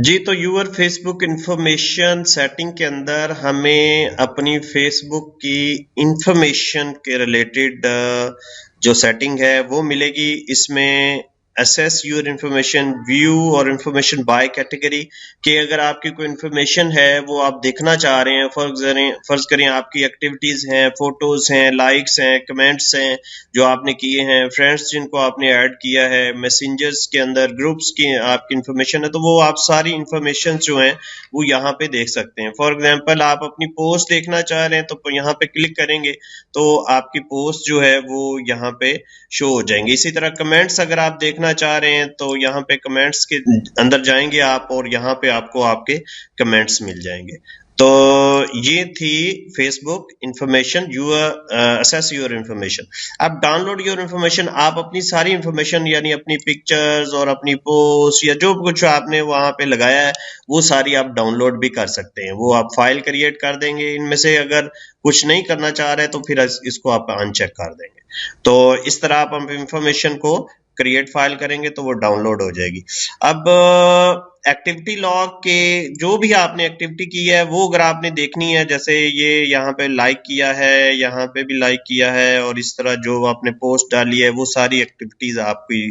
जी, तो your Facebook information setting के अंदर हमें अपनी फेसबुक की इंफॉर्मेशन के रिलेटेड जो सेटिंग है वो मिलेगी। इसमें असेस यूर इंफॉर्मेशन, व्यू और इंफॉर्मेशन बाय कैटेगरी, कि अगर आपकी कोई इंफॉर्मेशन है वो आप देखना चाह रहे हैं, फर्ज करें आपकी एक्टिविटीज हैं, फोटोज हैं, लाइक्स हैं, कमेंट्स हैं जो आपने किए हैं, फ्रेंड्स जिनको आपने ऐड किया है, मैसेंजर्स के अंदर ग्रुप्स की आपकी इंफॉर्मेशन है, तो वो आप सारी इंफॉर्मेशन जो हैं वो यहाँ पे देख सकते हैं। फॉर एग्जांपल आप अपनी पोस्ट देखना चाह रहे हैं तो यहाँ पे क्लिक करेंगे तो आपकी पोस्ट जो है वो यहाँ पे शो हो जाएंगे। इसी तरह कमेंट्स अगर आप देखना चाह रहे हैं तो यहाँ पे कमेंट्स के अंदर जाएंगे आप और यहाँ पे आपको आपके कमेंट्स मिल जाएंगे। तो ये थी Facebook information, your access your information. अब डाउनलोड योर इंफॉर्मेशन, आप अपनी सारी इंफॉर्मेशन यानी अपनी पिक्चर्स और अपनी पोस्ट या जो कुछ आपने वहां पे लगाया है वो सारी आप डाउनलोड भी कर सकते हैं। वो आप फाइल क्रिएट कर देंगे, इनमें से अगर कुछ नहीं करना चाह रहे तो फिर इसको आप अनचेक कर देंगे। तो इस तरह आप इंफॉर्मेशन को क्रिएट फाइल करेंगे तो वो डाउनलोड हो जाएगी। अब एक्टिविटी लॉग के जो भी आपने एक्टिविटी की है वो अगर आपने देखनी है, जैसे ये यहाँ पे लाइक किया है, यहाँ पे भी लाइक किया है, और इस तरह जो आपने पोस्ट डाली है वो सारी एक्टिविटीज आपकी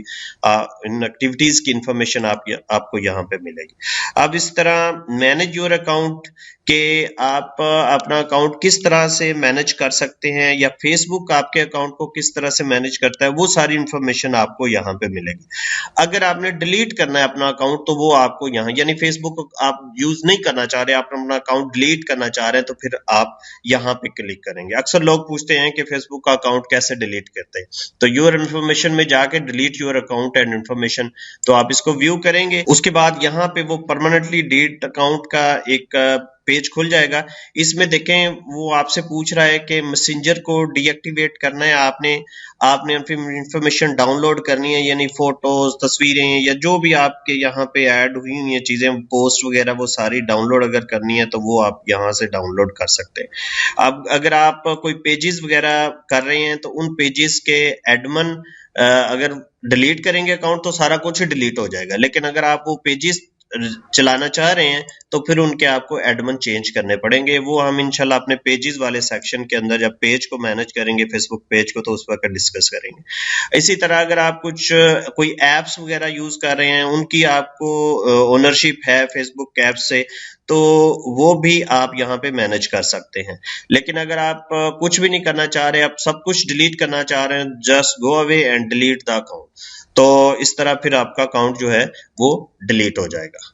इन एक्टिविटीज की इंफॉर्मेशन आपको यहाँ पे मिलेगी। अब इस तरह मैनेज योर अकाउंट के आप अपना अकाउंट किस तरह से मैनेज कर सकते हैं या फेसबुक आपके अकाउंट को किस तरह से मैनेज करता है वो सारी इंफॉर्मेशन आपको यहाँ पे मिलेगी। अगर आपने डिलीट करना है अपना अकाउंट तो वो आपको यहाँ, यानी फेसबुक आप यूज नहीं करना चाह रहे, आप अपना अकाउंट डिलीट करना चाह रहे हैं तो फिर आप यहाँ पे क्लिक करेंगे। अक्सर लोग पूछते हैं कि फेसबुक का अकाउंट कैसे डिलीट करते हैं, तो यूर इंफॉर्मेशन में जाके delete your account and information, तो आप इसको व्यू करेंगे। उसके बाद यहाँ पे वो परमानेंटली डिलीट अकाउंट का एक पेज खुल जाएगा। इसमें देखें वो आपसे पूछ रहा है कि मैसेंजर को डीएक्टिवेट करना है, आपने इंफॉर्मेशन डाउनलोड करनी है, यानी फोटोज, तस्वीरें या जो भी आपके यहाँ पे ऐड हुई हुई है चीजें, पोस्ट वगैरह, वो सारी डाउनलोड अगर करनी है तो वो आप यहाँ से डाउनलोड कर सकते हैं। अब अगर आप कोई पेजेस वगैरह कर रहे हैं तो उन पेजेस के एडमिन अगर डिलीट करेंगे अकाउंट तो सारा कुछ ही डिलीट हो जाएगा, लेकिन अगर आप वो पेजेस चलाना चाह रहे हैं तो फिर उनके आपको एडमिन चेंज करने पड़ेंगे। वो हम इंशाल्लाह अपने पेजेस वाले सेक्शन के अंदर जब पेज को मैनेज करेंगे फेसबुक पेज को तो उस वक्त डिस्कस करेंगे। इसी तरह अगर आप कोई एप्स वगैरह यूज कर रहे हैं, उनकी आपको ओनरशिप है फेसबुक ऐप से, तो वो भी आप यहाँ पे मैनेज कर सकते हैं। लेकिन अगर आप कुछ भी नहीं करना चाह रहे, आप सब कुछ डिलीट करना चाह रहे हैं, just go away and delete the account, तो इस तरह फिर आपका अकाउंट जो है वो डिलीट हो जाएगा।